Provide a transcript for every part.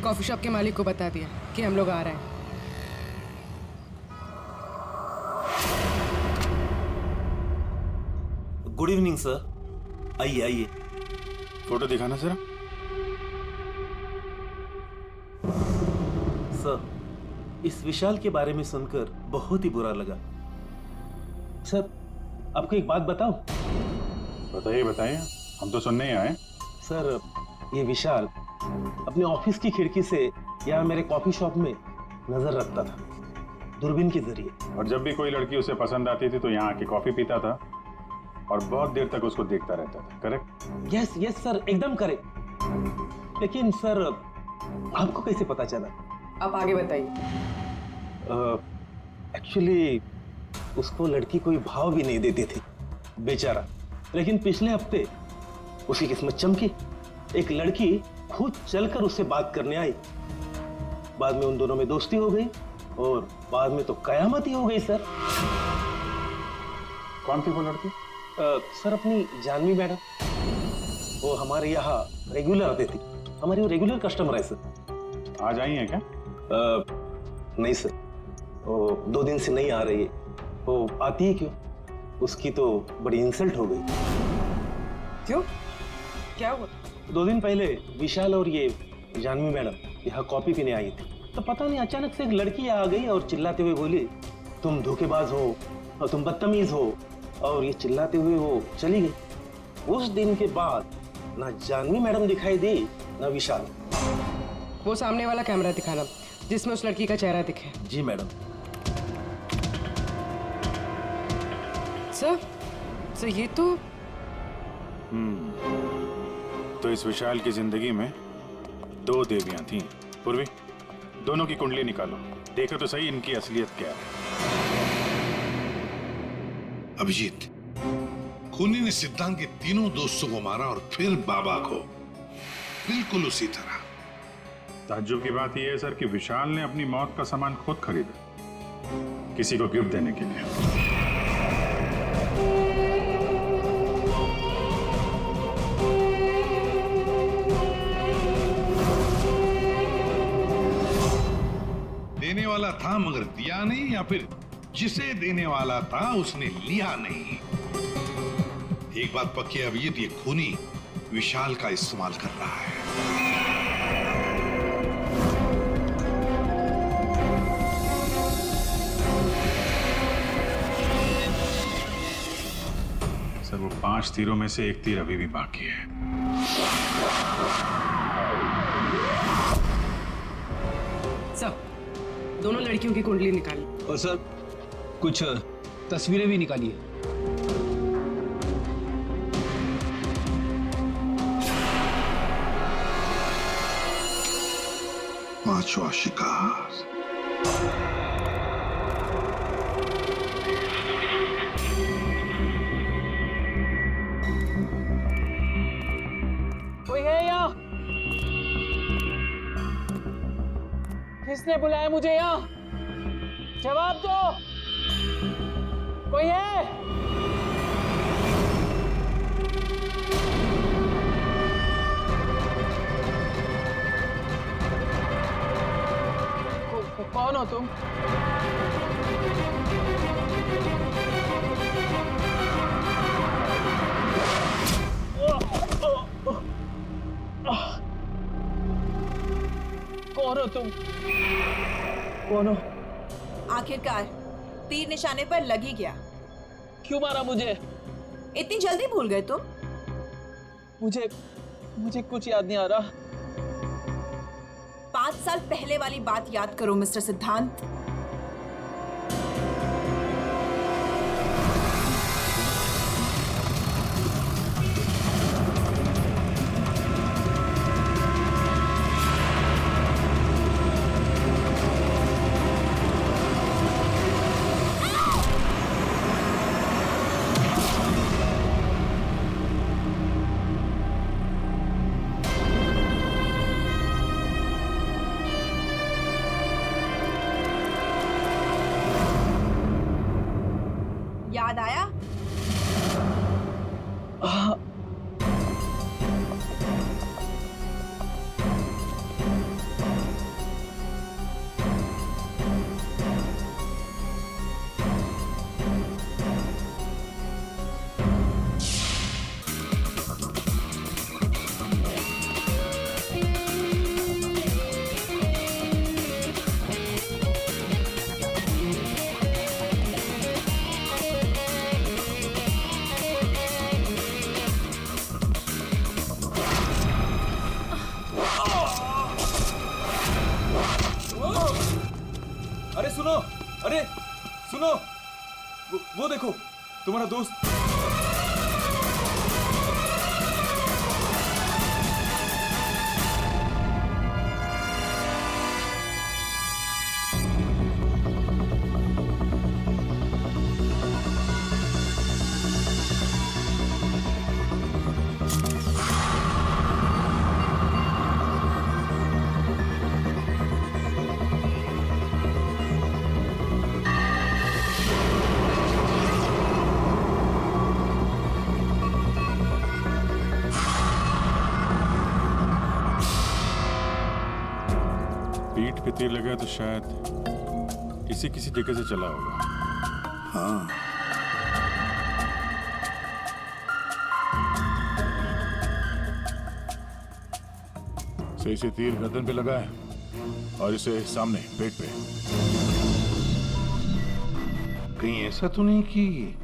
Coffee shop के मालिक को बता दिया कि हम लोग आ रहे हैं। गुड इवनिंग सर, आइए आइए। फोटो दिखाना जरा। सर, इस विशाल के बारे में सुनकर बहुत ही बुरा लगा। सर, आपको एक बात बताऊं? बताइए बताइए, हम तो सुनने ही आए। सर, ये विशाल अपने ऑफिस की खिड़की से यहाँ मेरे कॉफी शॉप में नजर रखता था, दूरबीन के जरिए। और जब भी कोई लड़की उसे पसंद आती थी तो यहाँ आके कॉफी पीता था और बहुत देर तक उसको देखता रहता था। करेक्ट? यस यस सर, एकदम करेक्ट। लेकिन सर, आपको कैसे पता चला? आप आगे बताइए। एक्चुअली उसको लड़की कोई भाव भी नहीं देती थी, बेचारा। लेकिन पिछले हफ्ते उसकी किस्मत चमकी। एक लड़की खुद चलकर उससे बात करने आई। बाद में उन दोनों में दोस्ती हो गई और बाद में तो कयामत ही हो गई सर। कौन थी वो लड़की? सर, अपनी जानवी मैडम। वो हमारे यहाँ रेगुलर आती थी, हमारी वो रेगुलर कस्टमर है सर। आज आई है क्या? नहीं सर, वो 2 दिन से नहीं आ रही है। वो आती है क्यों? उसकी तो बड़ी इंसल्ट हो गई। क्यों? क्या हुआ? 2 दिन पहले विशाल और ये जानवी मैडम यहाँ कॉफी पीने आई थी, तो पता नहीं अचानक से एक लड़की आ गई और चिल्लाते हुए बोली, तुम धोखेबाज हो और तुम बदतमीज हो, और ये चिल्लाते हुए वो चली गई। उस दिन के बाद ना जानवी मैडम दिखाई दी ना विशाल। वो सामने वाला कैमरा दिखाना जिसमें उस लड़की का चेहरा दिखे। जी मैडम। सर ये तो तो इस विशाल की जिंदगी में 2 देवियां थीं। पूर्वी, दोनों की कुंडली निकालो, देखो तो सही इनकी असलियत क्या है। अभिजीत, खूनी ने सिद्धांत के तीनों दोस्तों को मारा और फिर बाबा को, बिल्कुल उसी तरह। ताज्जुब की बात यह है सर कि विशाल ने अपनी मौत का सामान खुद खरीदा, किसी को गिफ्ट देने के लिए। देने वाला था मगर दिया नहीं, या फिर जिसे देने वाला था उसने लिया नहीं। एक बात पक्की है अभिजीत, ये खूनी विशाल का इस्तेमाल कर रहा है। सर, वो 5 तीरों में से एक तीर अभी भी बाकी है। सर, दोनों लड़कियों की कुंडली निकाली। और सर, कुछ तस्वीरें भी निकाली है। पांचवा शिकार। कोई है यहाँ? किसने बुलाया मुझे यहाँ? जवाब दो। कोई है? कौन हो तुम? कौन हो तुम? कौन हो? आखिरकार तीर निशाने पर लग ही गया। क्यों मारा मुझे? इतनी जल्दी भूल गए तुम? मुझे कुछ याद नहीं आ रहा। 5 साल पहले वाली बात याद करो मिस्टर सिद्धांत। सुनो, अरे सुनो, वो देखो तुम्हारा दोस्त। पीठ पे तीर लगा तो शायद किसी किसी जगह से चला होगा। हाँ, सही से तीर गर्दन पे लगा है और इसे सामने पेट पे। कहीं ऐसा तो नहीं कि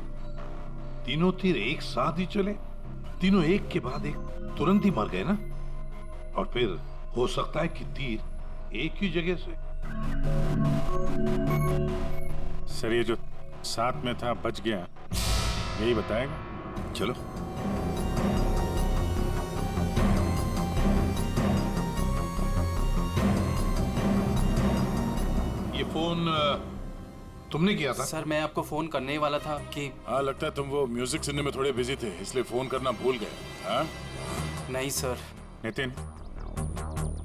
तीनों तीर एक साथ ही चले, तीनों एक के बाद एक तुरंत ही मर गए ना? और फिर हो सकता है कि तीर एक ही जगह से। सर ये जो साथ में था बच गया, यही बताएगा। चलो। ये फोन तुमने किया था? सर मैं आपको फोन करने ही वाला था कि हाँ, लगता है तुम वो म्यूजिक सुनने में थोड़े बिजी थे, इसलिए फोन करना भूल गए। हाँ? नहीं सर। नितिन,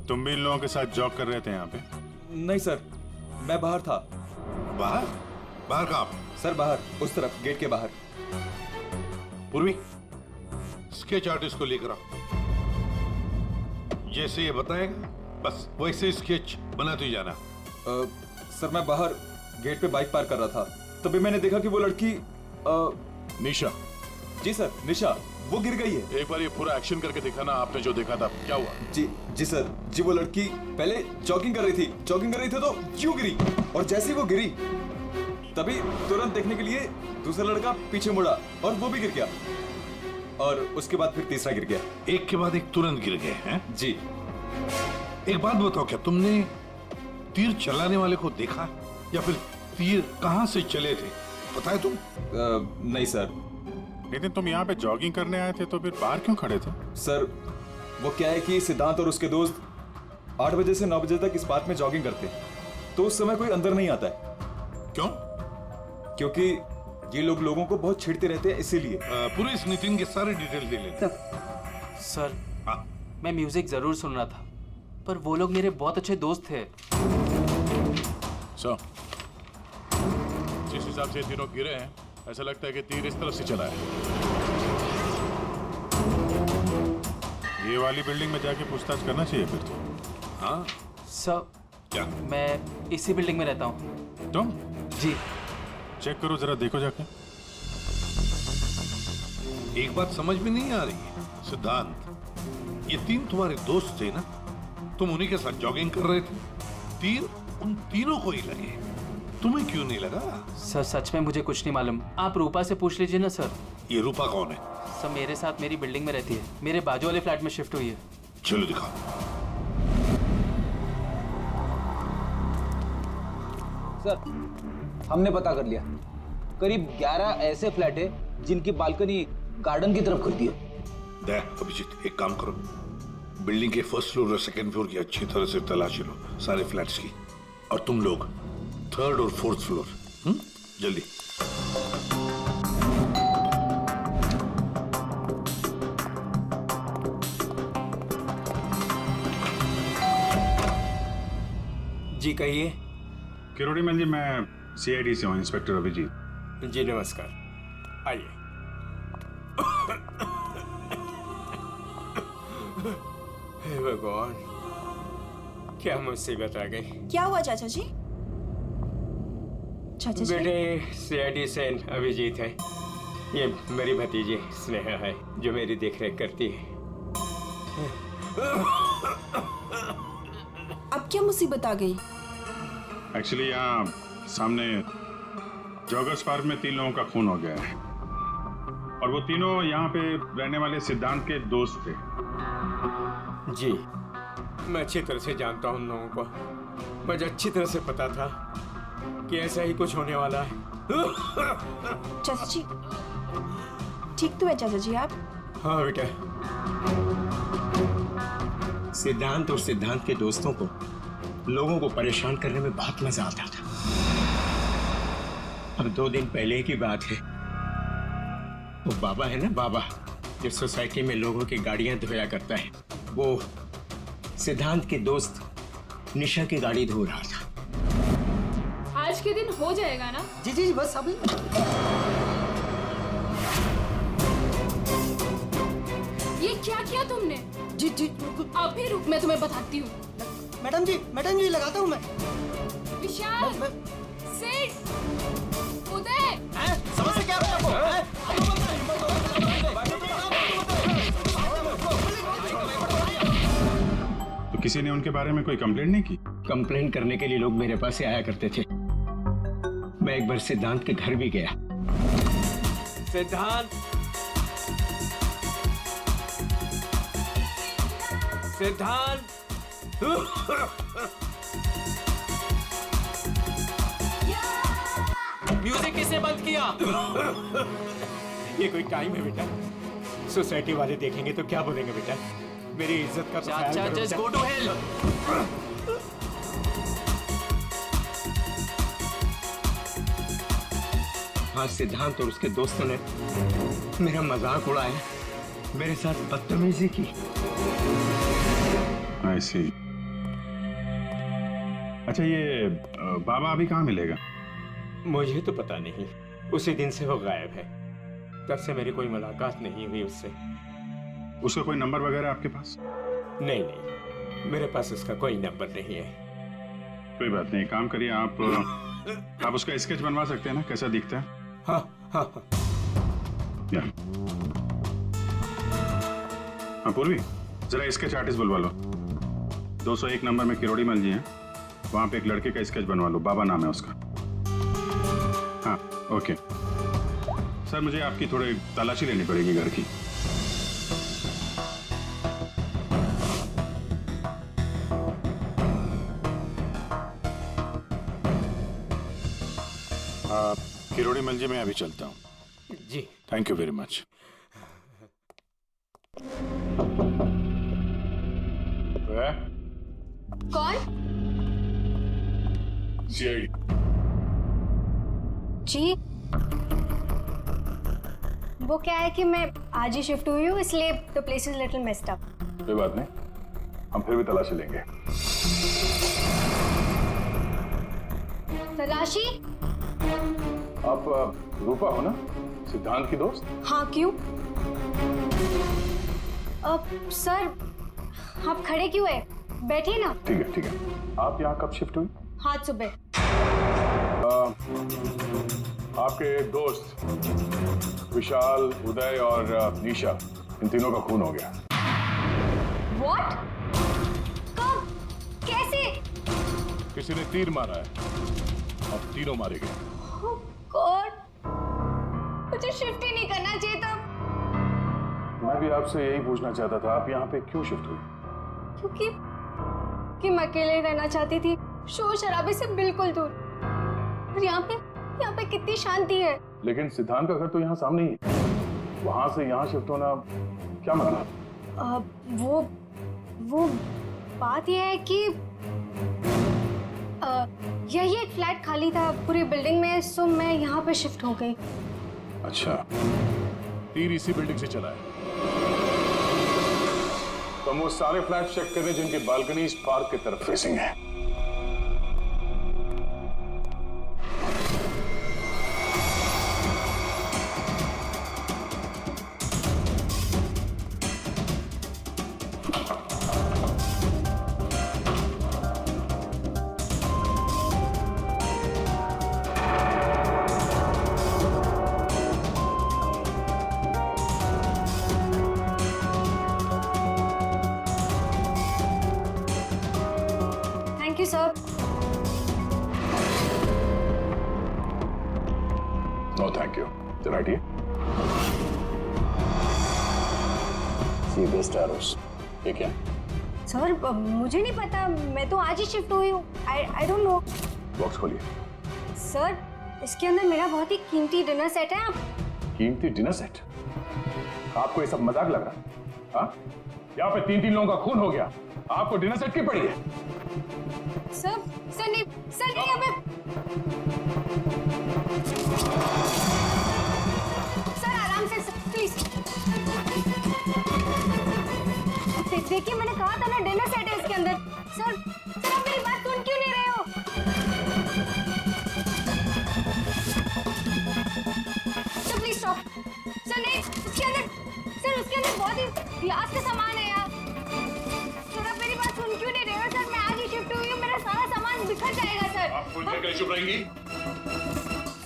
तुम भी इन लोगों के साथ जॉब कर रहे थे यहाँ पे? नहीं सर, मैं बाहर था। बाहर? बाहर कहाँ पे? सर बाहर, उस तरफ, गेट के बाहर। पूर्वी, स्केच आर्टिस्ट को लेकर आओ। जैसे ये बताएगा बस वैसे स्केच बनाते ही जाना। सर मैं बाहर गेट पे बाइक पार्क कर रहा था, तभी मैंने देखा कि वो लड़की निशा। जी सर, निशा, वो गिर गई है। एक बार ये पूरा एक्शन करके दिखाना, आपने जो देखा था क्या हुआ? जी सर, जी वो लड़की पहले जॉगिंग कर रही थी तो यूं गिरी, और जैसे ही वो गिरी तभी तुरंत देखने के लिए दूसरा लड़का पीछे मुड़ा और वो भी गिर गया, और उसके बाद फिर तीसरा गिर गया। एक के बाद एक तुरंत गिर गए हैं? जी। एक बात बताओ, क्या तुमने तीर चलाने वाले को देखा या फिर तीर कहां से चले थे, पता है तुम? नहीं सर। नितिन, तुम यहाँ पे जॉगिंग करने आए थे तो फिर बाहर क्यों खड़े थे? सर वो क्या है कि सिद्धांत और उसके दोस्त 8 बजे से 9 बजे तक इस पार्क में जॉगिंग करते हैं, तो उस समय कोई अंदर नहीं आता है। क्यों? क्योंकि ये लोग लोगों को बहुत छेड़ते रहते हैं, इसीलिए। पूरे इस नितिन के सारे डिटेल दे लेते। सर हाँ। मैं म्यूजिक जरूर सुन रहा था, पर वो लोग मेरे बहुत अच्छे दोस्त थे। सो जिस हिसाब से तीनों गिरे हैं, ऐसा लगता है कि तीर इस तरफ से चला है। ये वाली बिल्डिंग में जाके पूछताछ करना चाहिए फिर तो। हाँ? सर क्या? मैं इसी बिल्डिंग में रहता हूँ। तुम? जी। चेक करो जरा, देखो जाके। एक बात समझ में नहीं आ रही है सिद्धांत, ये तीन तुम्हारे दोस्त थे ना, तुम उन्हीं के साथ जॉगिंग कर रहे थे, तीर उन तीनों को ही लगे, तुम्हें क्यों नहीं लगा? सर सच में मुझे कुछ नहीं मालूम, आप रूपा से पूछ लीजिए ना सर। ये रूपा कौन है? सर मेरे साथ मेरी बिल्डिंग में रहती है, मेरे बाजू वाले फ्लैट में शिफ्ट हुई है। चलो दिखाओ। सर हमने पता कर लिया, करीब 11 ऐसे फ्लैट है जिनकी बालकनी गार्डन की तरफ खुलती है। देख अभिजीत, एक काम करो, बिल्डिंग के फर्स्ट फ्लोर और सेकंड फ्लोर की अच्छी तरह से तलाशी लो, सारे फ्लैट्स की, और तुम लोग 3rd और 4th फ्लोर। जल्दी। जी कहिए। किरोड़ी मैन जी, मैं CID से हूँ, इंस्पेक्टर अभिजीत। जी नमस्कार, आइए। हे भगवान, क्या मुसीबत आ गई। क्या हुआ चाचा जी? चाचा जी? बेटे CID से अभिजीत है, ये मेरी भतीजी स्नेहा है जो मेरी देखरेख करती है। अब क्या मुसीबत आ गई? एक्चुअली यहाँ सामने जॉगर्स पार्क में 3 लोगों का खून हो गया है, और वो तीनों यहाँ पे रहने वाले सिद्धांत के दोस्त थे। जी मैं अच्छी तरह से जानता हूँ उन लोगों को, मुझे अच्छी तरह से पता था कि ऐसा ही कुछ होने वाला है। चाचा जी, ठीक तो है चाचा जी आप? हाँ बेटा, सिद्धांत और सिद्धांत के दोस्तों को लोगों को परेशान करने में बहुत मजा आता था। अब 2 दिन पहले की बात है, वो बाबा है ना, बाबा जो सोसाइटी में लोगों की गाड़ियां धोया करता है, वो सिद्धांत के दोस्त निशा की गाड़ी धो रहा था। आज के दिन हो जाएगा ना? जी जी बस अभी। ये क्या किया तुमने? जी जी अभी रुक, मैं तुम्हें बताती हूँ। मैडम जी लगाता हूँ मैं। विशाल, सिड, उदय, समझ क्या तो किसी ने उनके बारे में कोई कंप्लेंट नहीं की? कंप्लेन करने के लिए लोग मेरे पास से आया करते थे। मैं एक बार सिद्धांत के घर भी गया। सिद्धांत, सिद्धांत, म्यूजिक किसने बंद किया? ये कोई टाइम है बेटा? सोसाइटी वाले देखेंगे तो क्या बोलेंगे बेटा? मेरी इज्जत का तो ख्याल चाचा, करो जस्ट बेटा। Go to hell. हाँ, सिद्धांत और उसके दोस्तों ने मेरा मजाक उड़ाया, मेरे साथ बदतमीजी की। I see. अच्छा, ये बाबा अभी कहाँ मिलेगा? मुझे तो पता नहीं, उसी दिन से वो गायब है। तब से मेरी कोई मुलाकात नहीं हुई उससे। उसका कोई नंबर वगैरह आपके पास? नहीं, मेरे पास उसका कोई नंबर नहीं है। कोई बात नहीं, काम करिए, आप उसका स्केच बनवा सकते हैं ना, कैसा दिखता है? हाँ हाँ हाँ। या। हाँ पूर्वी, जरा स्केच आर्टिस्ट बुलवा लो। 201 नंबर में किरोड़ी मल जी हैं, वहां पे एक लड़के का स्केच बनवा लो, बाबा नाम है उसका। हाँ ओके सर, मुझे आपकी थोड़ी तलाशी लेनी पड़ेगी घर की। किरोड़ी मल जी, मैं अभी चलता हूँ। जी थैंक यू वेरी मच। कौन? जी, वो क्या है कि मैं आज ही शिफ्ट हुई हूँ, इसलिए the place is little messed up. कोई बात नहीं, हम फिर भी तलाशी लेंगे। तलाशी? आप रूपा हो ना, सिद्धांत की दोस्त? हाँ, क्यों? सर, आप खड़े क्यों है? बैठिए ना। ठीक है। आप यहाँ कब शिफ्ट हुई? आज सुबह। आपके दोस्त विशाल, उदय और निशा, इन तीनों का खून हो गया। What? कब? कैसे? किसी ने तीर मारा है और तीनों मारे गए। Oh God! मुझे शिफ्ट ही नहीं करना चाहिए था। मैं भी आपसे यही पूछना चाहता था, आप यहाँ पे क्यों शिफ्ट हुई? क्योंकि मैं अकेले रहना चाहती थी, शोर शराबे से बिल्कुल दूर। और यहाँ पे कितनी शांति है। लेकिन सिद्धांत का घर तो यहाँ सामने ही है, वहां से यहाँ शिफ्ट होना क्या मतलब? वो बात यह है कि यही एक फ्लैट खाली था पूरी बिल्डिंग में, सो मैं यहाँ पे शिफ्ट हो गई। अच्छा, तीर इसी बिल्डिंग से चला है। तो हम वो सारे फ्लैट चेक करें जिनकी बालकनी इस पार्क की तरफ फेसिंग है। Thank you sir. No thank you, बैठिए। सीधे स्टारोस, ये क्या? सर, मुझे नहीं पता, मैं तो आज ही शिफ्ट हुई हूँ। I don't know. बॉक्स खोलिए। सर इसके अंदर मेरा बहुत ही कीमती डिनर सेट है। आप कीमती डिनर सेट? आपको ये सब मजाक लग रहा है? हाँ? यहाँ पे 3-3 लोगों का खून हो गया, आपको डिनर सेट की पड़ी है? सर नहीं यहाँ पे सर आराम से प्लीज। देखिए मैंने कहा था ना डिनर सेट है इसके अंदर। सर आप मेरी बात सुन क्यों नहीं रहे हो? Sir please stop. सर नहीं उसके अंदर बहुत ही ग्लास का सामान है यार। सर आप मेरी बात सुन क्यों नहीं रहे हो? सर मैं आज ही शिफ्ट हुई हूँ, मेरा सारा सामान बिखर जाएगा सर। आप फुल देर चुप रहेंगी?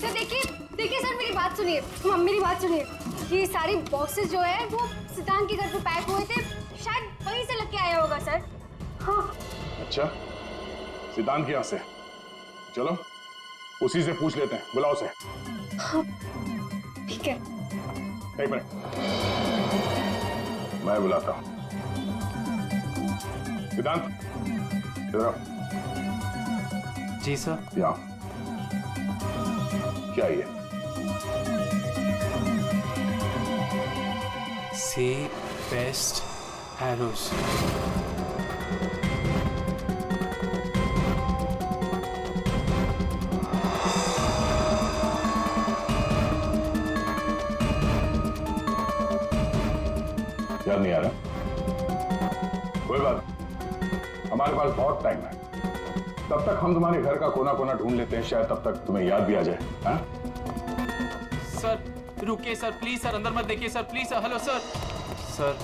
सर देखिए सर मेरी बात सुनिए, मेरी बात सुनिए। ये सारी बॉक्सेस जो है वो सिद्धांत के घर पे पैक हुए थे, शायद वहीं से लेके आया होगा सर। हाँ। अच्छा, सिद्धांत के यहाँ से? चलो उसी से पूछ लेते हैं, बुलाओ उसे। हाँ, ठीक है। एक मिनट, मैं बुलाता हूँ। सिद्धांत इधर आओ। जी सर। यहाँ क्या ये? से बेस्ट एरोस। याद नहीं आ रहा? कोई बात, हमारे पास बहुत टाइम है, तब तक हम तुम्हारे घर का कोना कोना ढूंढ लेते हैं, शायद तब तक तुम्हें याद भी आ जाए। हाँ? सर रुकिए सर, प्लीज सर, अंदर मत देखिए sir, please sir. Hello sir. Sir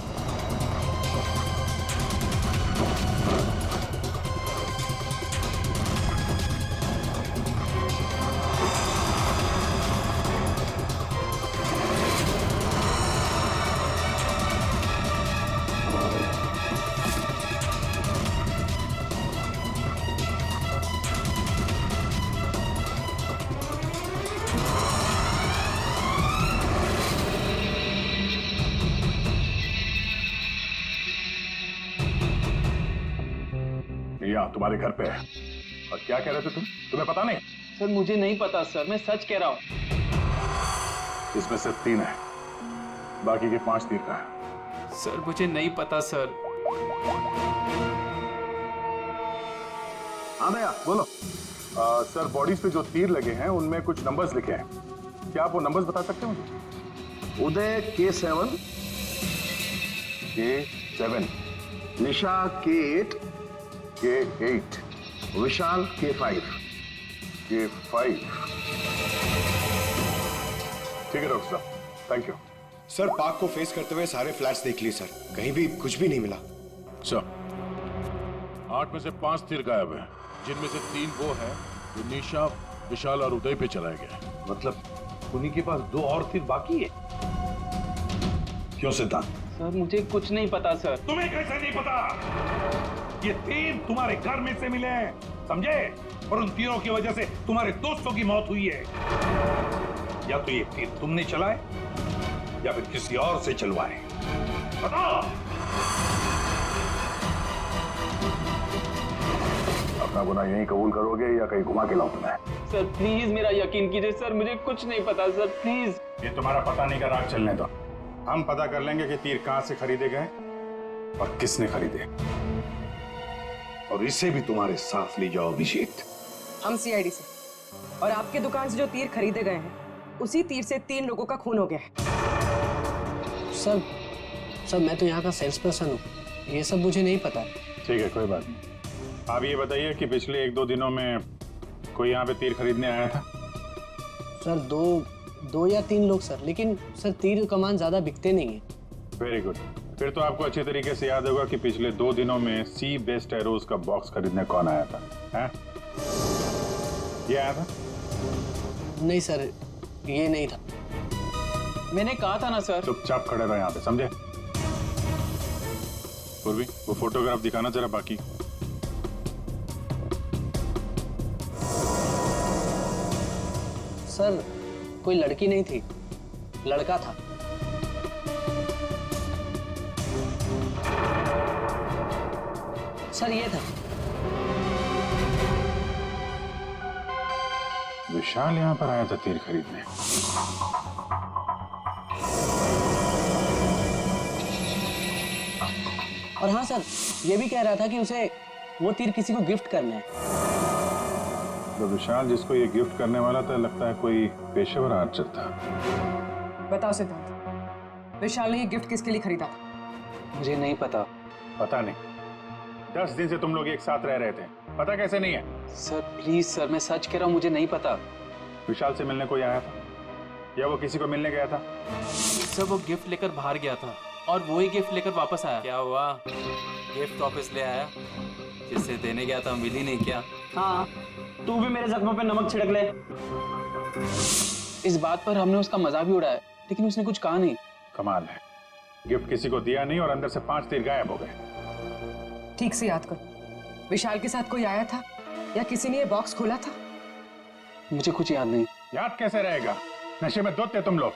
तुम्हारे घर पे है। और क्या कह रहे थे तुम? तुम्हें पता नहीं? सर मुझे नहीं पता सर, मैं सच कह रहा हूँ। इसमें सिर्फ 3 है, बाकी के 5 तीर का है। सर मुझे नहीं पता सर। हाँ भैया बोलो। सर बॉडीज पे जो तीर लगे हैं उनमें कुछ नंबर्स लिखे हैं, क्या आप वो नंबर्स बता सकते हो मुझे? उदय K7, K7, निशा K8, K8, विशाल K5। K5। ठीक है डॉक्टर साहब, थैंक यू। सर पार्क को फेस करते हुए सारे फ्लैट्स देख लिए सर, कहीं भी कुछ भी नहीं मिला। अच्छा, 8 में से 5 तीर गायब है, जिनमें से 3 वो है जो निशा, विशाल और उदय पे चलाए गए। मतलब उन्हीं के पास 2 और तीर बाकी है? क्यों सिद्धांत? सर मुझे कुछ नहीं पता सर। तुम्हें कैसे नहीं पता? ये तीर तुम्हारे घर में से मिले हैं, समझे? और उन तीरों की वजह से तुम्हारे दोस्तों की मौत हुई है। या तो ये तीर तुमने चलाए या फिर किसी और से चलवाए, बताओ। अपना गुनाह यहीं कबूल करोगे या कहीं घुमा के लाऊं तुम्हें? सर प्लीज मेरा यकीन कीजिए सर, मुझे कुछ नहीं पता सर, प्लीज। ये तुम्हारा पता नहीं का राग चलने दो, हम पता कर लेंगे कि तीर कहां से खरीदे गए और किसने खरीदे। और इसे भी तुम्हारे साथ ले जाओ अभिषेक। हम सीआईडी से, और आपके दुकान से जो तीर खरीदे गए हैं उसी तीर से 3 लोगों का खून हो गया है। सर मैं तो यहाँ का सेल्स पर्सन हूँ, ये सब मुझे नहीं पता। ठीक है कोई बात नहीं। आप ये बताइए कि पिछले 1-2 दिनों में कोई यहाँ पे तीर खरीदने आया था? सर 2 या 3 लोग सर, लेकिन सर तीर कमान ज्यादा बिकते नहीं है। वेरी गुड, फिर तो आपको अच्छे तरीके से याद होगा कि पिछले 2 दिनों में सी बेस्ट एरोज का बॉक्स खरीदने कौन आया था? हैं? ये आया था? नहीं सर, ये नहीं था। मैंने कहा था ना सर। चुपचाप खड़े रहो यहाँ पे, समझे? पूर्वी वो फोटोग्राफ दिखाना जरा। बाकी सर कोई लड़की नहीं थी, लड़का था। सर ये था। विशाल यहाँ पर आया था तीर खरीदने। और हाँ सर, ये भी कह रहा था कि उसे वो तीर किसी को गिफ्ट करना है। तो विशाल जिसको ये गिफ्ट करने वाला था, लगता है कोई पेशेवर आर्चर था। बताओ सिद्धांत, विशाल ने ये गिफ्ट किसके लिए खरीदा था? मुझे नहीं पता। पता नहीं? 10 दिन से तुम लोग एक साथ रह रहे थे, पता कैसे नहीं है? सर प्लीज सर, मैं सच कह रहा हूँ, मुझे नहीं पता। विशाल से मिलने कोई आया था या वो किसी को मिलने गया था? सर वो गिफ्ट लेकर बाहर गया था और वो ही गिफ्ट लेकर वापस आया। क्या हुआ, गिफ्ट वापस ले आया? जिससे देने गया था मिल ही नहीं क्या? हाँ, तू भी मेरे जख्मों पे नमक छिड़क ले। इस बात पर हमने उसका मजाक भी उड़ाया, लेकिन उसने कुछ कहा नहीं। कमाल है, गिफ्ट किसी को दिया नहीं और अंदर से 5 तीर गायब हो गए। ठीक से याद करो, विशाल के साथ कोई आया था या किसी ने ये बॉक्स खोला था? मुझे कुछ याद नहीं। याद कैसे रहेगा, नशे में धुत थे तुम लोग।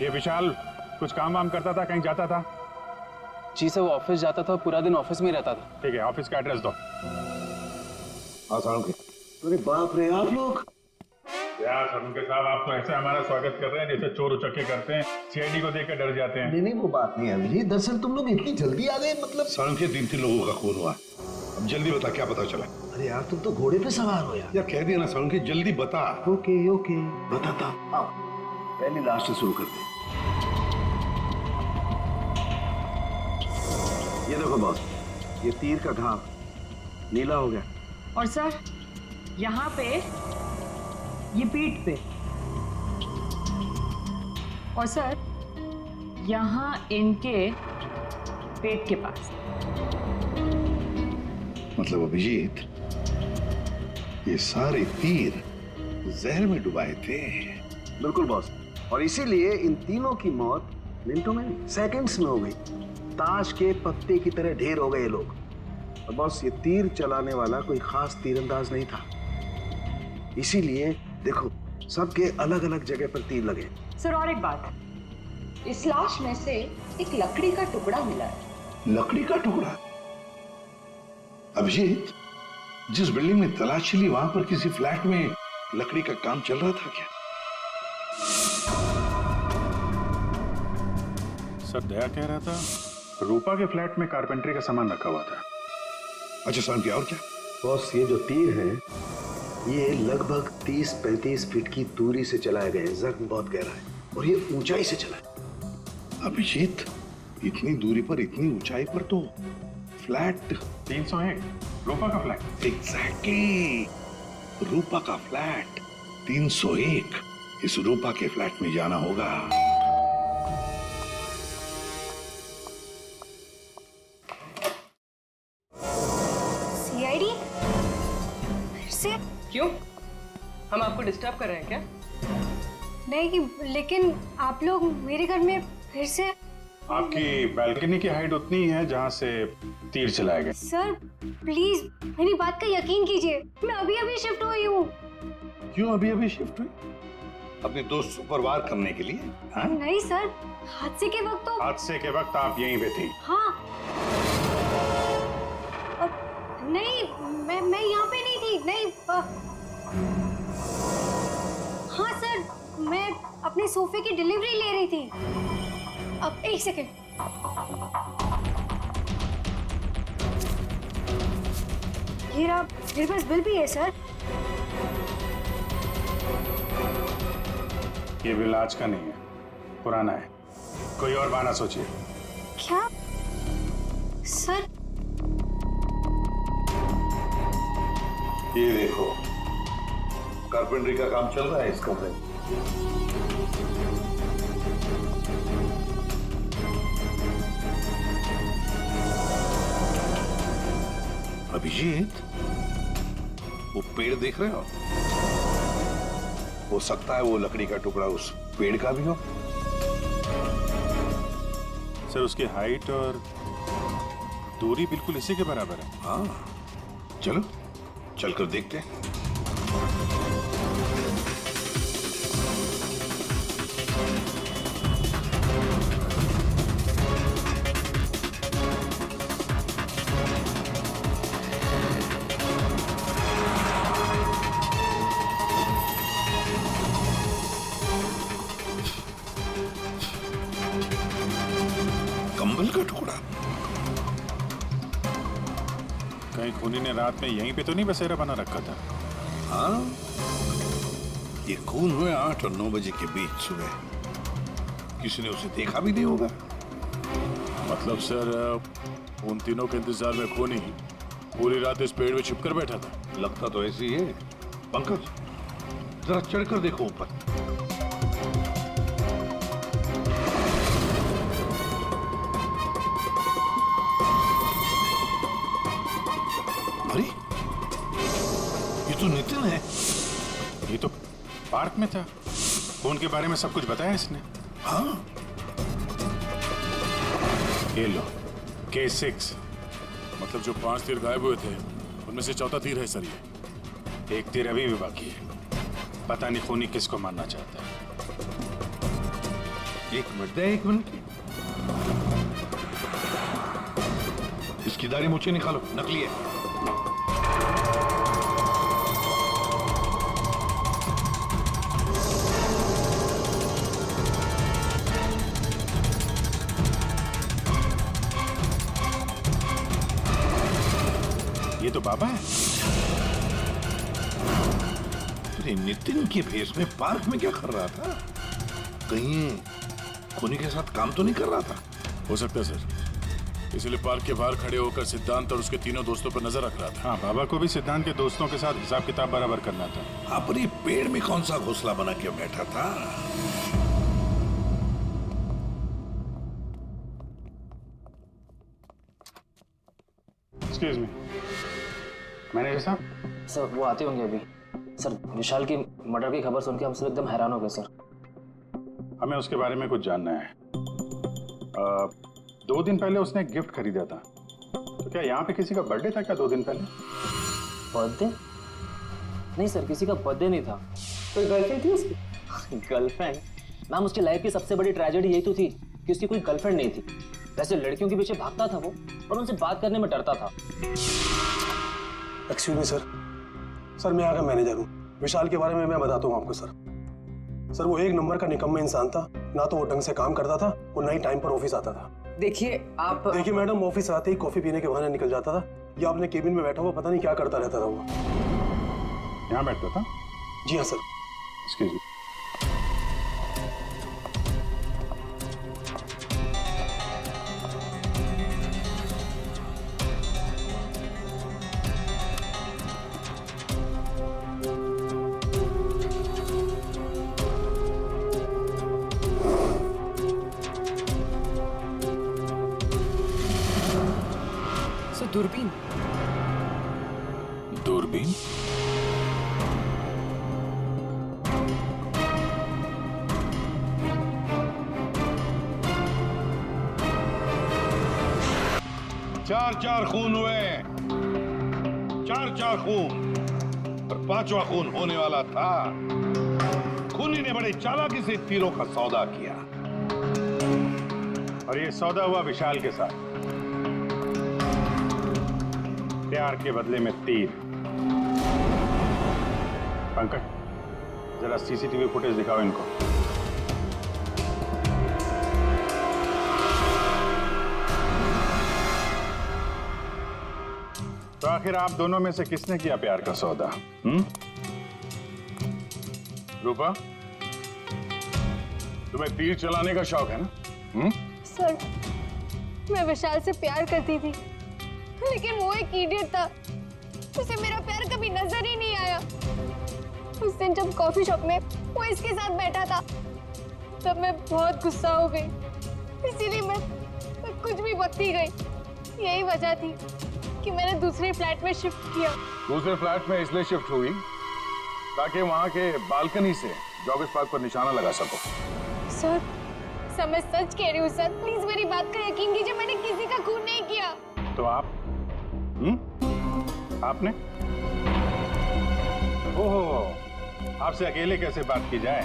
ये विशाल कुछ काम वाम करता था, कहीं जाता था? जी सर, वो ऑफिस जाता था, पूरा दिन ऑफिस में रहता था। ठीक है, ऑफिस का एड्रेस दो। अरे बाप रे, आप लोग यार सरुणके साहब, आप तो ऐसे हमारा स्वागत कर रहे हैं जैसे चोर उचक्के करते हैं, सीआईडी को देखकर डर जाते हैं। नहीं वो बात नहीं है। दरअसल तुम लोग इतनी जल्दी आ गए, मतलब सड़क 3 लोगों का खून हुआ। अब जल्दी बता, क्या पता चला? अरे यार, तुम तो घोड़े पे सवार हो यार। यार कह दिया ना सड़क, जल्दी बता। ओके बताता। आओ पहले लास्ट से शुरू करते हैं। ये देखो बॉस, ये तीर का घाव नीला हो गया। और सर यहाँ पे, ये पीठ पे, और सर यहाँ इनके पेट के पास। मतलब अभिजीत, ये सारे तीर जहर में डुबाए थे। बिल्कुल बॉस, और इसीलिए इन तीनों की मौत मिनटों में नहीं, सेकंड्स में हो गई। ताश के पत्ते की तरह ढेर हो गए ये लोग। और बॉस, ये तीर चलाने वाला कोई खास तीरंदाज नहीं था, इसीलिए देखो सबके अलग अलग जगह पर तीर लगे। सर और एक बात, इस लाश में से एक लकड़ी का टुकड़ा मिला है। लकड़ी का टुकड़ा? अभिजीत, जिस बिल्डिंग में तलाशी ली, वहां पर किसी फ्लैट में लकड़ी का काम चल रहा था क्या? सर दया कह रहा था रूपा के फ्लैट में कारपेंटरी का सामान रखा हुआ था। अच्छा सर, क्या और क्या? बॉस, ये जो तीर है ये लगभग 30-35 फीट की दूरी से चलाए गए। जख्म बहुत गहरा है और ये ऊंचाई से चला है। अभिजीत, इतनी दूरी पर, इतनी ऊंचाई पर तो फ्लैट 301 रूपा का फ्लैट। एग्जैक्टली, रूपा का फ्लैट 301। इस रूपा के फ्लैट में जाना होगा। सीआईडी? से? क्यों, हम आपको डिस्टर्ब कर रहे हैं क्या? नहीं, लेकिन आप लोग मेरे घर में फिर से। आपकी बालकनी की हाइट उतनी है जहां से तीर चलाए गए। सर प्लीज मेरी बात का यकीन कीजिए, मैं अभी अभी शिफ्ट हुई हूँ। क्यों अभी शिफ्ट हुई? अपने दोस्त पर वार करने के लिए? हाँ? नहीं सर, हादसे के वक्त तो। हादसे के वक्त आप यहीं पे थी? हाँ। नहीं, मैं यहाँ पे नहीं थी। नहीं। हाँ सर, मैं अपने सोफे की डिलीवरी ले रही थी। अब एक सेकेंड। ये रहा, मेरे पास बिल भी है सर। ये बिल आज का नहीं है, पुराना है। कोई और बहाना सोचिए। क्या सर? ये देखो, कारपेंटरी का काम चल रहा है इस कमरे में। अभिजीत, वो पेड़ देख रहे हो? हो सकता है वो लकड़ी का टुकड़ा उस पेड़ का भी हो। सर उसकी हाइट और दूरी बिल्कुल इसी के बराबर है। हाँ, चलो चलकर देखते हैं। कहीं खूनी ने रात में यहीं पे तो नहीं बसेरा बना रखा था? हाँ, ये खून हुए 8 और 9 बजे के बीच सुबह। किसी ने उसे देखा भी नहीं होगा। मतलब सर उन तीनों के इंतजार में खूनी पूरी रात इस पेड़ में छिपकर बैठा था। लगता तो ऐसे ही है। पंकज, जरा चढ़कर देखो ऊपर। अरे, ये तो नितिन है। ये तो पार्क में था। खून के बारे में सब कुछ बताया इसने। हाँ, ये लो K6। मतलब जो 5 तीर गायब हुए थे उनमें से चौथा तीर है सर ये। एक तीर अभी भी बाकी है। पता नहीं खूनी किसको मारना चाहता है। एक मिनट। इसकी दाढ़ी मुझे निकालो, नकली है। ये तो बाबा है। अरे नितिन के भेष में पार्क में क्या कर रहा था? कहीं खूनी के साथ काम तो नहीं कर रहा था? हो सकता है सर, इसलिए पार्क के बाहर खड़े होकर सिद्धांत और उसके तीनों दोस्तों पर नजर रख रहा था। हाँ, बाबा को भी सिद्धांत के दोस्तों के साथ हिसाब किताब बराबर करना था। हाँ, पर ये पेड़ में कौन सा घोंसला बना के बैठा था? एक्सक्यूज मी, मैनेजर साहब। सर वो आते होंगे अभी। सर विशाल की मर्डर की खबर सुन के हम सब एकदम हैरान हो गए सर। हमें उसके बारे में कुछ जानना है। 2 दिन पहले उसने एक गिफ्ट खरीदा था, तो क्या यहाँ पे किसी का बर्थडे था क्या 2 दिन पहले? बर्थडे? नहीं सर, किसी का बर्थडे नहीं था। कोई गर्लफ्रेंड थी उसकी? गर्लफ्रेंड? मैम उसकी लाइफ की सबसे बड़ी ट्रेजेडी यही तो थी कि उसकी कोई गर्लफ्रेंड नहीं थी। वैसे लड़कियों के पीछे भागता था वो, और उनसे बात करने में डरता था। एक्सक्यूज मी सर, मैं यहाँ का मैनेजर हूँ। विशाल के बारे में मैं बताता हूँ आपको सर, वो एक नंबर का निकम्मा इंसान था। ना तो वो ढंग से काम करता था और ना ही टाइम पर ऑफिस आता था। देखिए मैडम, ऑफिस आते ही कॉफी पीने के बहाने निकल जाता था या अपने केबिन में बैठा हुआ पता नहीं क्या करता रहता था वो। यहाँ बैठता था? जी हाँ सर। Excuse me. दूरबीन? दूरबीन? चार खून हुए, 4 खून, और 5वां खून होने वाला था। खूनी ने बड़े चालाकी से तीरों का सौदा किया, और ये सौदा हुआ विशाल के साथ। प्यार के बदले में तीर। पंकज, जरा सीसीटीवी फुटेज दिखाओ इनको। तो आखिर आप दोनों में से किसने किया प्यार का सौदा? रूपा, तुम्हें तीर चलाने का शौक है ना? सर, मैं विशाल से प्यार करती थी, लेकिन वो एक इडियट था। उसे मेरा प्यार कभी नजर ही नहीं आया। उस दिन जब कॉफी शॉप में वो इसके साथ बैठा था, तब मैं बहुत गुस्सा हो गई। इसीलिए मैं कुछ भी बकती गई। यही वजह थी कि मैंने दूसरे फ्लैट में शिफ्ट किया। दूसरे फ्लैट में इसलिए शिफ्ट हुई ताकि वहां के बालकनी से जॉगिस पार्क पर निशाना लगा सको। सर, मैं सच कह रही हूँ सर। प्लीज मेरी बात का यकीन कीजिए, मैंने किसी का खून नहीं किया। तो आप? आपने? ओहो, आपसे अकेले कैसे बात की जाए?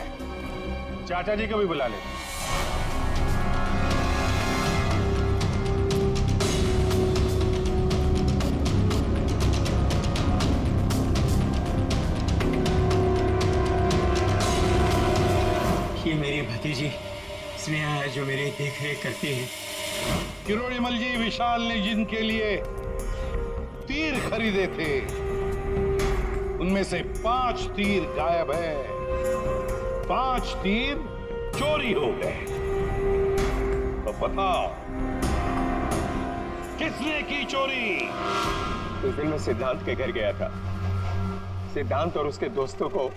चाचा जी को भी बुला ले। ये मेरी भतीजी स्नेहा है जो मेरी देख रेख करती है। किरोड़ीमल जी, विशाल ने जिनके लिए तीर खरीदे थे उनमें से 5 तीर गायब है, 5 तीर चोरी हो गए। तो बताओ किसने की चोरी? उस दिन मैं सिद्धांत के घर गया था, सिद्धांत और उसके दोस्तों को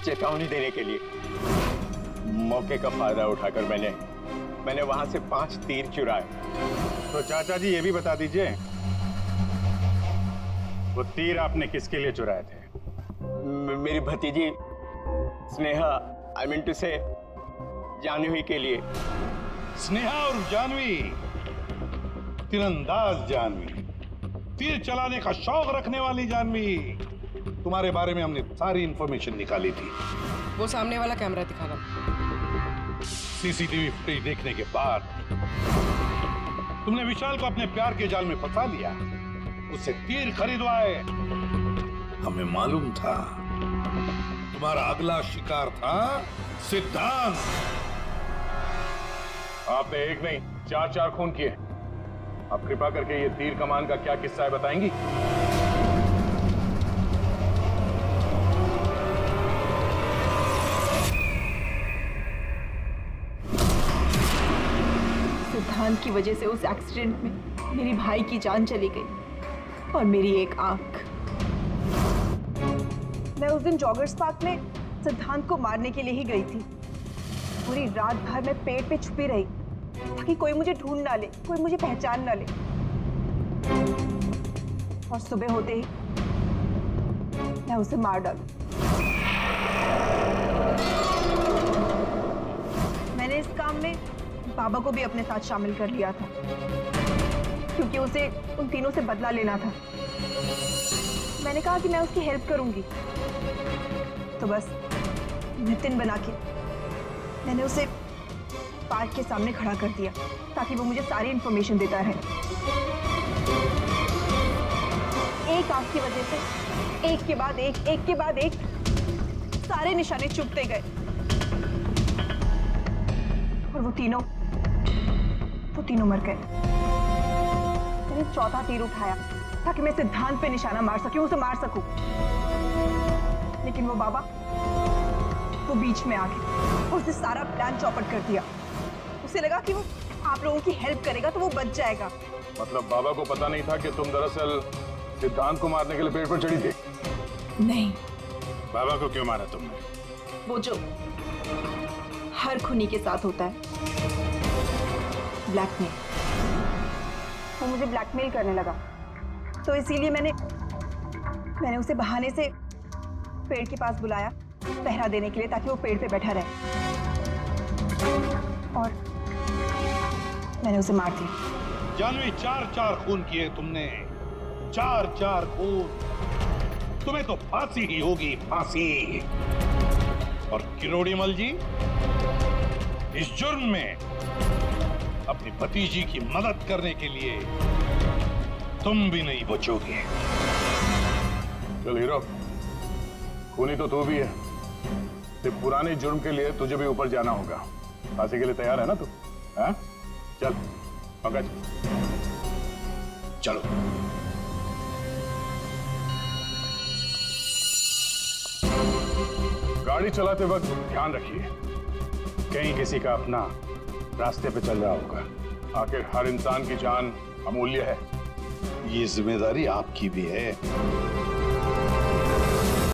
चेतावनी देने के लिए। मौके का फायदा उठाकर मैंने वहां से 5 तीर चुराए। तो चाचा जी ये भी बता दीजिए, वो तीर आपने किसके लिए चुराए थे? मेरी भतीजी स्नेहा, आई मीन टू से जानवी के लिए। स्नेहा और जानवी, तीरंदाज जानवी, तीर चलाने का शौक रखने वाली जानवी, तुम्हारे बारे में हमने सारी इंफॉर्मेशन निकाली थी। वो सामने वाला कैमरा दिखाना। सीसीटीवी फुटेज देखने के बाद तुमने विशाल को अपने प्यार के जाल में फंसा लिया, उससे तीर खरीदवाए। हमें मालूम था तुम्हारा अगला शिकार था सिद्धांत। आपने एक नहीं 4 खून किए। आप कृपा करके ये तीर कमान का क्या किस्सा है बताएंगी? सिद्धांत की वजह से उस एक्सीडेंट में मेरी भाई की जान चली गई और मेरी एक आंख। मैं उस दिन जॉगर्स पार्क में सिद्धांत को मारने के लिए ही गई थी। पूरी रात भर मैं पेड़ पे छुपी रही ताकि कोई मुझे ढूंढ ना ले, कोई मुझे पहचान ना ले। और सुबह होते ही मैं उसे मार डालूं। मैंने इस काम में बाबा को भी अपने साथ शामिल कर लिया था क्योंकि उसे उन तीनों से बदला लेना था। मैंने कहा कि मैं उसकी हेल्प करूंगी, तो बस नितिन बना के मैंने उसे पार्क के सामने खड़ा कर दिया ताकि वो मुझे सारी इंफॉर्मेशन देता रहे। एक आंख की वजह से एक के बाद एक सारे निशाने चुभते गए और वो तीनों मर गए। मैंने 4था तीर उठाया ताकि मैं सिद्धांत पे निशाना मार सकूं, उसे मार सकूं, लेकिन वो बाबा वो बीच में आ गए और उसने सारा प्लान चौपट कर दिया। उसे लगा कि वो आप लोगों की हेल्प करेगा तो वो बच जाएगा। मतलब बाबा को पता नहीं था कि तुम दरअसल सिद्धांत को मारने के लिए पेड़ पर चढ़ी थी? नहीं। बाबा को क्यों मारा तुमने? वो जो हर खूनी के साथ होता है, ब्लैकमेल। वो मुझे ब्लैकमेल करने लगा, तो इसीलिए मैंने उसे बहाने से पेड़ के पास बुलाया पहरा देने के लिए ताकि वो पेड़ पे बैठा रहे, और मैंने उसे मार दिया। जानवी, 4 खून किए तुमने, 4 खून। तुम्हें तो फांसी ही होगी, फांसी। और किरोड़ीमल जी, इस जुर्म में अपनी भतीजी की मदद करने के लिए तुम भी नहीं बचोगे। चल हीरो, खूनी तो तू भी है, सिर्फ पुराने जुर्म के लिए तुझे भी ऊपर जाना होगा। फांसी के लिए तैयार है ना तू? हाँ? चल पंकज, चलो। गाड़ी चलाते वक्त ध्यान रखिए, कहीं किसी का अपना रास्ते पे चल रहा होगा। आखिर हर इंसान की जान अमूल्य है। ये जिम्मेदारी आपकी भी है।